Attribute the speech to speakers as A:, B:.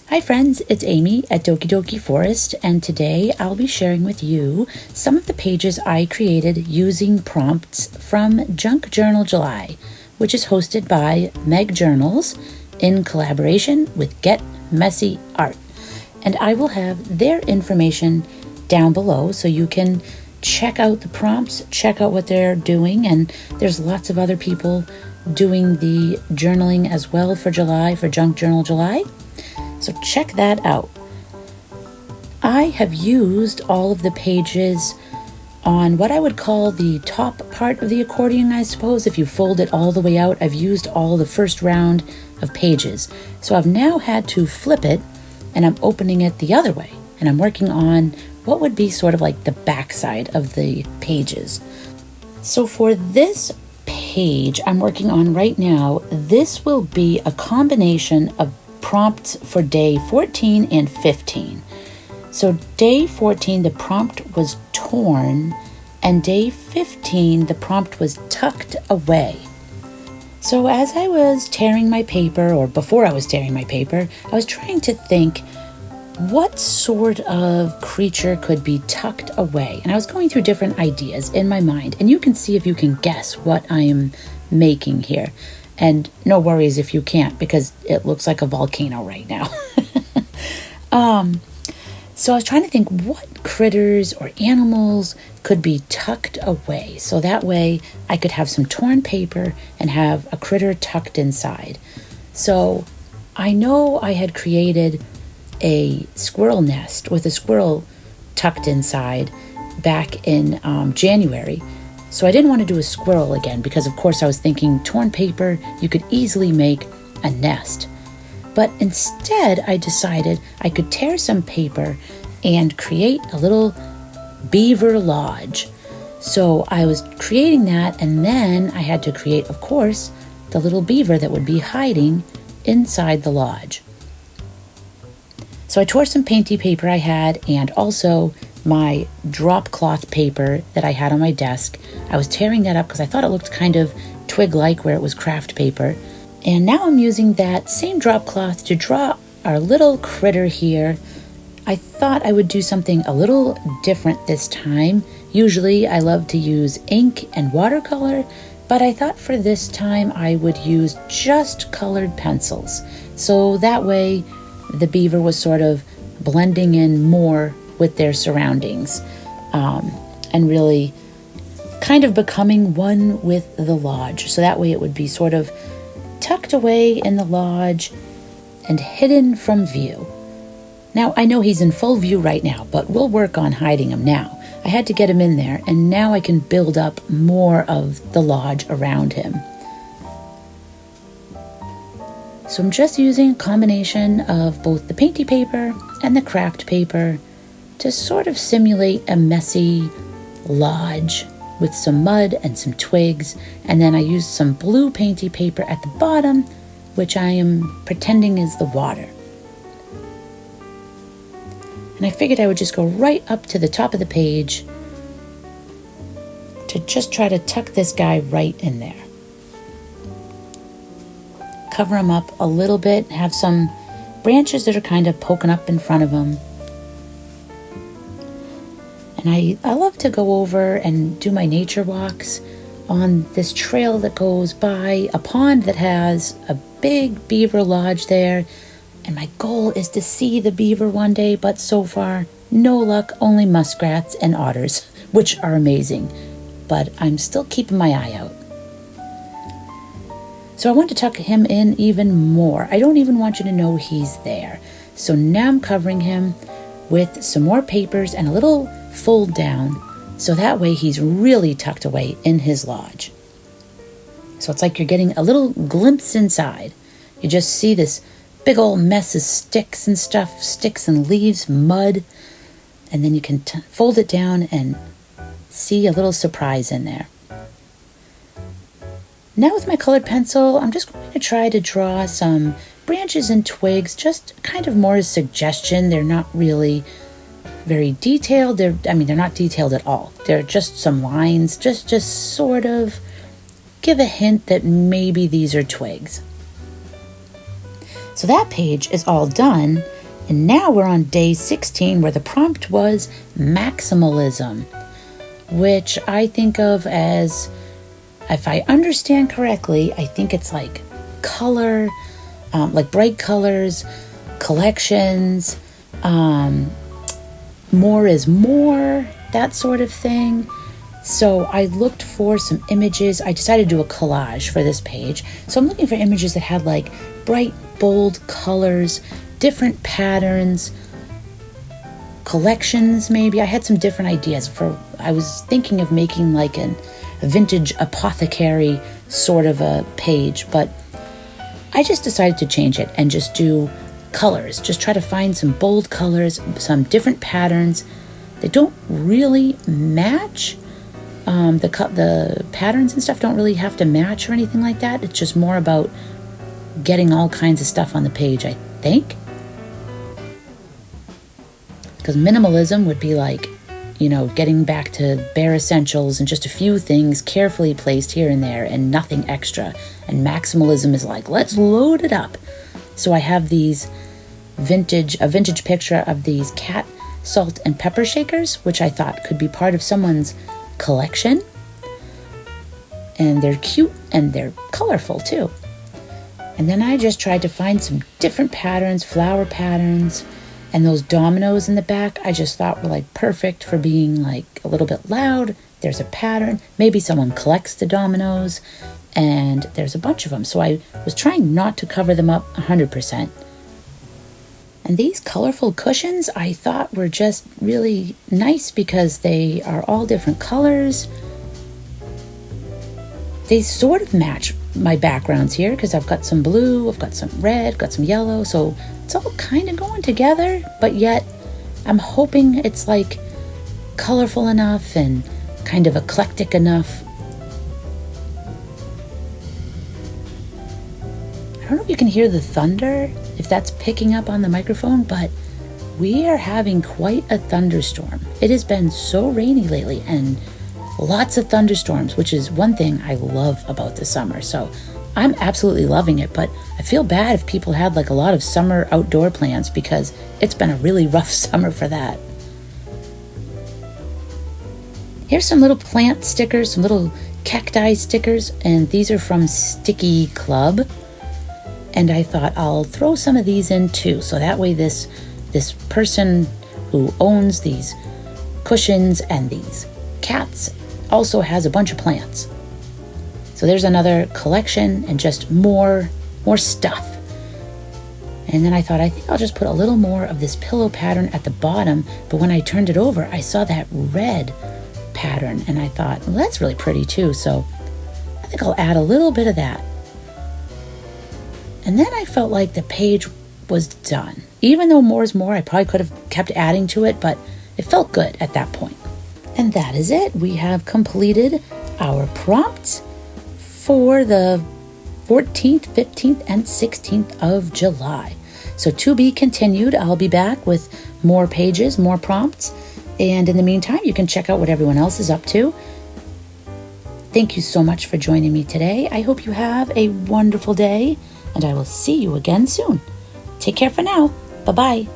A: Hi friends, it's Amy at Doki Doki Forest, and today I'll be sharing with you some of the pages I created using prompts from Junk Journal July, which is hosted by Meg Journals in collaboration with Get Messy Art. And I will have their information down below so you can check out the prompts, check out what they're doing, and there's lots of other people doing the journaling as well for July, for Junk Journal July. So check that out. I have used all of the pages on what I would call the top part of the accordion, I suppose. If you fold it all the way out, I've used all the first round of pages. So I've now had to flip it, and I'm opening it the other way. And I'm working on what would be sort of like the backside of the pages. So for this page I'm working on right now, this will be a combination of prompts for day 14 and 15. So day 14, the prompt was torn, and day 15, the prompt was tucked away. So as I was tearing my paper, or before I was tearing my paper, I was trying to think what sort of creature could be tucked away. And I was going through different ideas in my mind, and you can see if you can guess what I am making here. And no worries if you can't, because it looks like a volcano right now. So I was trying to think what critters or animals could be tucked away. So that way I could have some torn paper and have a critter tucked inside. So I know I had created a squirrel nest with a squirrel tucked inside back in January. So I didn't want to do a squirrel again because, of course, I was thinking torn paper, you could easily make a nest. But instead, I decided I could tear some paper and create a little beaver lodge. So I was creating that, and then I had to create, of course, the little beaver that would be hiding inside the lodge. So I tore some painty paper I had, and also my drop cloth paper that I had on my desk. I was tearing that up because I thought it looked kind of twig-like where it was craft paper. And now I'm using that same drop cloth to draw our little critter here. I thought I would do something a little different this time. Usually I love to use ink and watercolor, but I thought for this time I would use just colored pencils. So that way the beaver was sort of blending in more with their surroundings, and really kind of becoming one with the lodge. So that way it would be sort of tucked away in the lodge and hidden from view. Now, I know he's in full view right now, but we'll work on hiding him now. I had to get him in there, and now I can build up more of the lodge around him. So I'm just using a combination of both the painty paper and the craft paper to sort of simulate a messy lodge with some mud and some twigs. And then I used some blue painty paper at the bottom, which I am pretending is the water. And I figured I would just go right up to the top of the page to just try to tuck this guy right in there. Cover him up a little bit, have some branches that are kind of poking up in front of him. And I love to go over and do my nature walks on this trail that goes by a pond that has a big beaver lodge there. And my goal is to see the beaver one day, but so far, no luck, only muskrats and otters, which are amazing. But I'm still keeping my eye out. So I want to tuck him in even more. I don't even want you to know he's there. So now I'm covering him with some more papers and a little fold down, so that way he's really tucked away in his lodge. So it's like you're getting a little glimpse inside. You just see this big old mess of sticks and stuff, sticks and leaves, mud, and then you can fold it down and see a little surprise in there. Now with my colored pencil, I'm just going to try to draw some branches and twigs, just kind of more as suggestion. They're not really very detailed. They're not detailed at all. They're just some lines, just sort of give a hint that maybe these are twigs. So that page is all done, And now we're on day 16, where the prompt was maximalism, which I think of as, if I understand correctly, I think it's like color, like bright colors, collections, more is more, that sort of thing. So I looked for some images. I decided to do a collage for this page. So I'm looking for images that had like bright, bold colors, different patterns, collections maybe. I had some different ideas. I was thinking of making like a vintage apothecary sort of a page, but I just decided to change it and just do colors. Just try to find some bold colors, some different patterns. They don't really match. The patterns and stuff don't really have to match or anything like that. It's just more about getting all kinds of stuff on the page, I think. Because minimalism would be like, getting back to bare essentials and just a few things carefully placed here and there and nothing extra. And maximalism is like, let's load it up. So I have a vintage picture of these cat salt and pepper shakers, which I thought could be part of someone's collection. And they're cute and they're colorful too. And then I just tried to find some different patterns, flower patterns, and those dominoes in the back I just thought were like perfect for being like a little bit loud. There's a pattern. Maybe someone collects the dominoes, and there's a bunch of them. So I was trying not to cover them up 100%. And these colorful cushions I thought were just really nice because they are all different colors. They sort of match my backgrounds here because I've got some blue, I've got some red, got some yellow. So it's all kind of going together, but yet I'm hoping it's like colorful enough and kind of eclectic enough. I don't know if you can hear the thunder, if that's picking up on the microphone, but we are having quite a thunderstorm. It has been so rainy lately and lots of thunderstorms, which is one thing I love about the summer. So I'm absolutely loving it, but I feel bad if people had like a lot of summer outdoor plans because it's been a really rough summer for that. Here's some little plant stickers, some little cacti stickers, and these are from Sticky Club. And I thought I'll throw some of these in too, so that way this person who owns these cushions and these cats also has a bunch of plants. So there's another collection and just more stuff. And then I thought, I think I'll just put a little more of this pillow pattern at the bottom. But when I turned it over, I saw that red pattern and I thought, well, that's really pretty too. So I think I'll add a little bit of that. And then I felt like the page was done. Even though more is more, I probably could have kept adding to it, but it felt good at that point. And that is it. We have completed our prompts for the 14th, 15th, and 16th of July. So to be continued, I'll be back with more pages, more prompts. And in the meantime, you can check out what everyone else is up to. Thank you so much for joining me today. I hope you have a wonderful day, and I will see you again soon. Take care for now. Bye-bye.